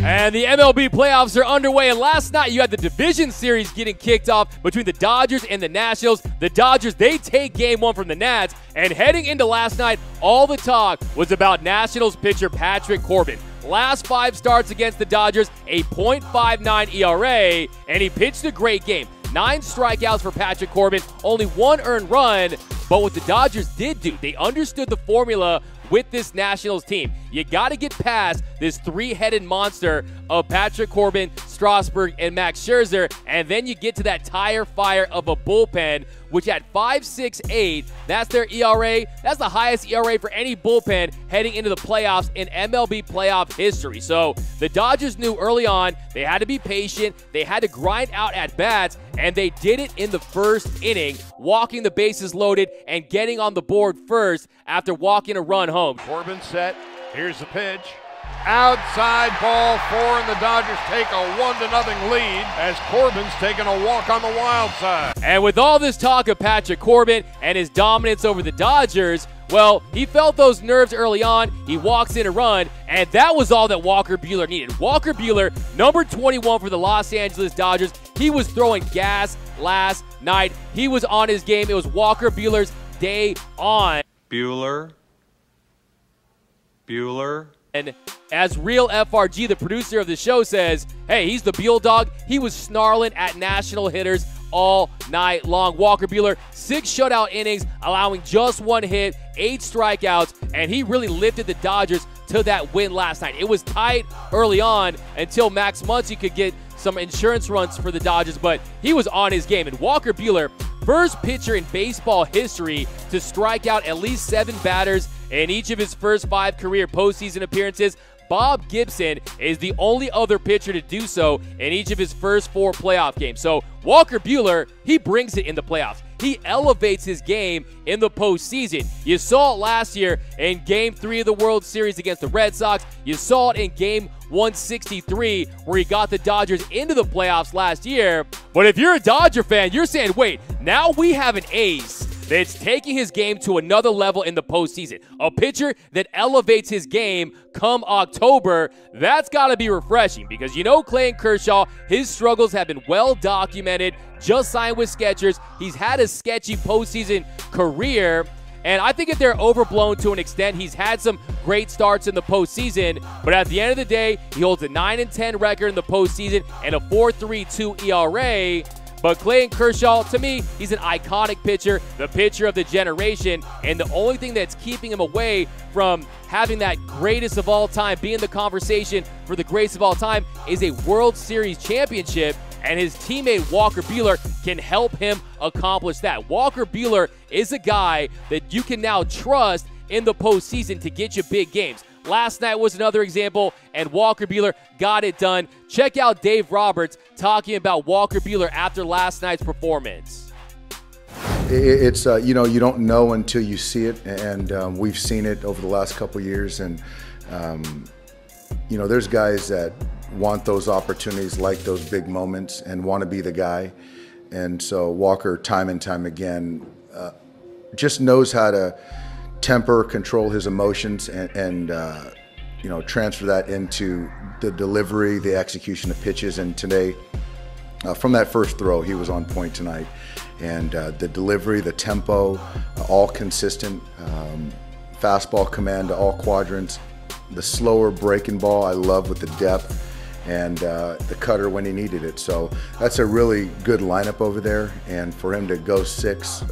And the MLB playoffs are underway, and last night you had the division series getting kicked off between the Dodgers and the Nationals. The Dodgers, they take game one from the Nats, and heading into last night, all the talk was about Nationals pitcher Patrick Corbin. Last 5 starts against the Dodgers, a .59 ERA, and he pitched a great game. 9 strikeouts for Patrick Corbin, only 1 earned run, but what the Dodgers did do, they understood the formula with this Nationals team. You got to get past this 3-headed monster of Patrick Corbin, Strasburg, and Max Scherzer, and then you get to that tire fire of a bullpen, which at 5.68, that's their ERA. That's the highest ERA for any bullpen heading into the playoffs in MLB playoff history. So the Dodgers knew early on they had to be patient, they had to grind out at-bats, and they did it in the first inning, walking the bases loaded and getting on the board first after walking a run home. Corbin set. Here's the pitch. Outside ball 4, and the Dodgers take a 1-0 lead as Corbin's taking a walk on the wild side. And with all this talk of Patrick Corbin and his dominance over the Dodgers, well, he felt those nerves early on. He walks in a run, and that was all that Walker Buehler needed. Walker Buehler, number 21 for the Los Angeles Dodgers, he was throwing gas last night. He was on his game. It was Walker Buehler's day on. Buehler. And as Real FRG, the producer of the show, says, hey, he's the Buell dog. He was snarling at national hitters all night long. Walker Buehler, 6 shutout innings, allowing just 1 hit, 8 strikeouts, and he really lifted the Dodgers to that win last night. It was tight early on until Max Muncy could get some insurance runs for the Dodgers, but he was on his game. And Walker Buehler, first pitcher in baseball history to strike out at least 7 batters in each of his first 5 career postseason appearances. Bob Gibson is the only other pitcher to do so in each of his first 4 playoff games. So Walker Buehler, he brings it in the playoffs. He elevates his game in the postseason. You saw it last year in Game 3 of the World Series against the Red Sox. You saw it in Game 163 where he got the Dodgers into the playoffs last year. But if you're a Dodger fan, you're saying, wait, now we have an ace that's taking his game to another level in the postseason. A pitcher that elevates his game come October. That's got to be refreshing because you know Clayton Kershaw, his struggles have been well documented. Just signed with Skechers. He's had a sketchy postseason career. And I think that they're overblown to an extent. He's had some great starts in the postseason, but at the end of the day, he holds a 9-10 record in the postseason and a 4.32 ERA. But Clayton Kershaw, to me, he's an iconic pitcher, the pitcher of the generation, and the only thing that's keeping him away from having that greatest of all time, being the conversation for the greatest of all time, is a World Series championship, and his teammate Walker Buehler can help him accomplish that. Walker Buehler is a guy that you can now trust in the postseason to get you big games. Last night was another example, and Walker Buehler got it done. Check out Dave Roberts talking about Walker Buehler after last night's performance. It's you know, you don't know until you see it, and we've seen it over the last couple of years. And you know, there's guys that want those opportunities, like those big moments, and want to be the guy. And so Walker, time and time again, just knows how to temper, control his emotions, and you know, transfer that into the delivery, the execution of pitches. And today, from that first throw, he was on point tonight. And the delivery, the tempo, all consistent. Fastball command to all quadrants. The slower breaking ball, I love with the depth, and the cutter when he needed it. So that's a really good lineup over there. And for him to go 6,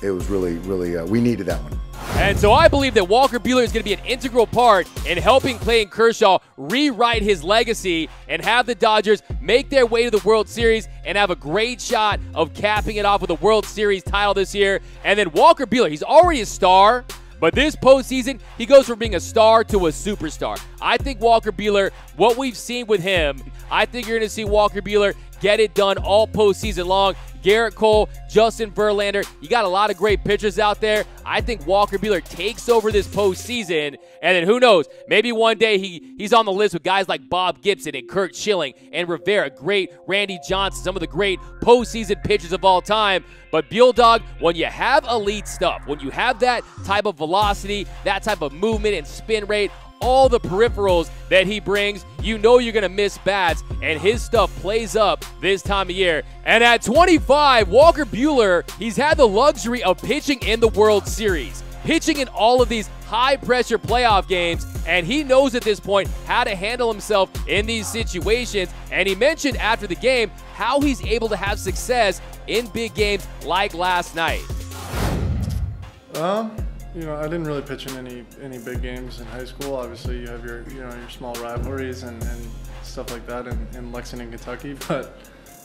it was really, we needed that one. And so I believe that Walker Buehler is going to be an integral part in helping Clayton Kershaw rewrite his legacy and have the Dodgers make their way to the World Series and have a great shot of capping it off with a World Series title this year. And then Walker Buehler, he's already a star, but this postseason, he goes from being a star to a superstar. I think Walker Buehler, what we've seen with him, I think you're going to see Walker Buehler just get it done all postseason long. Garrett Cole, Justin Verlander, you got a lot of great pitchers out there. I think Walker Buehler takes over this postseason, and then who knows, maybe one day he's on the list with guys like Bob Gibson and Kurt Schilling and Rivera, great Randy Johnson, some of the great postseason pitchers of all time. But Buehler, when you have elite stuff, when you have that type of velocity, that type of movement and spin rate, all the peripherals that he brings, you know you're going to miss bats, and his stuff plays up this time of year. And at 25, Walker Buehler, he's had the luxury of pitching in the World Series, pitching in all of these high-pressure playoff games, and he knows at this point how to handle himself in these situations. And he mentioned after the game how he's able to have success in big games like last night. You know, I didn't really pitch in any big games in high school. Obviously, you have your your small rivalries and stuff like that in Lexington, Kentucky. But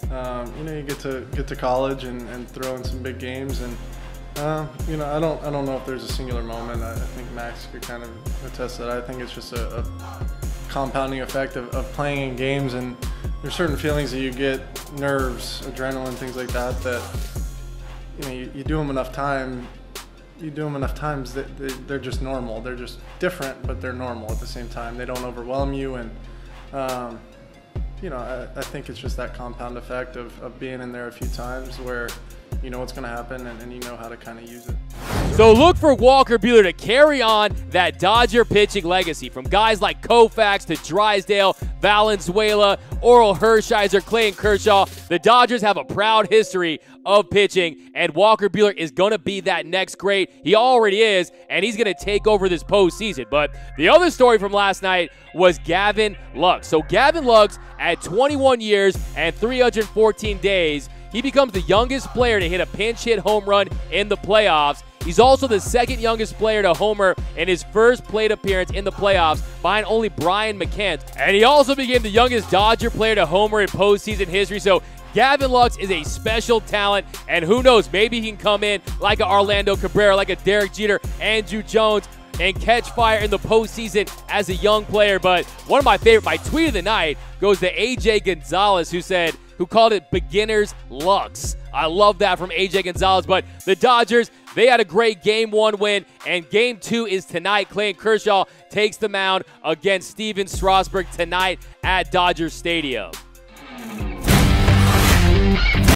you know, you get to college and throw in some big games. And you know, I don't know if there's a singular moment. I think Max could kind of attest that. I think it's just a compounding effect of playing in games, and there's certain feelings that you get, nerves, adrenaline, things like that. That you know, you do them enough time. You do them enough times that they're just normal. They're just different, but they're normal at the same time. They don't overwhelm you, and you know, I think it's just that compound effect of being in there a few times where you know what's going to happen and you know how to kind of use it. So look for Walker Buehler to carry on that Dodger pitching legacy, from guys like Koufax to Drysdale, Valenzuela, Oral Hershiser, Clayton Kershaw. The Dodgers have a proud history of pitching, and Walker Buehler is going to be that next great. He already is, and he's going to take over this postseason. But the other story from last night was Gavin Lux. So Gavin Lux, at 21 years and 314 days, he becomes the youngest player to hit a pinch hit home run in the playoffs. He's also the second youngest player to homer in his first plate appearance in the playoffs, behind only Brian McCann. And he also became the youngest Dodger player to homer in postseason history. So Gavin Lux is a special talent, and who knows, maybe he can come in like a Orlando Cabrera, like a Derek Jeter, Andrew Jones, and catch fire in the postseason as a young player. But one of my favorite, my tweet of the night, goes to AJ Gonzalez, who called it beginner's Lux. I love that from AJ Gonzalez. But the Dodgers, they had a great Game 1 win, and Game 2 is tonight. Clayton Kershaw takes the mound against Steven Strasburg tonight at Dodger Stadium.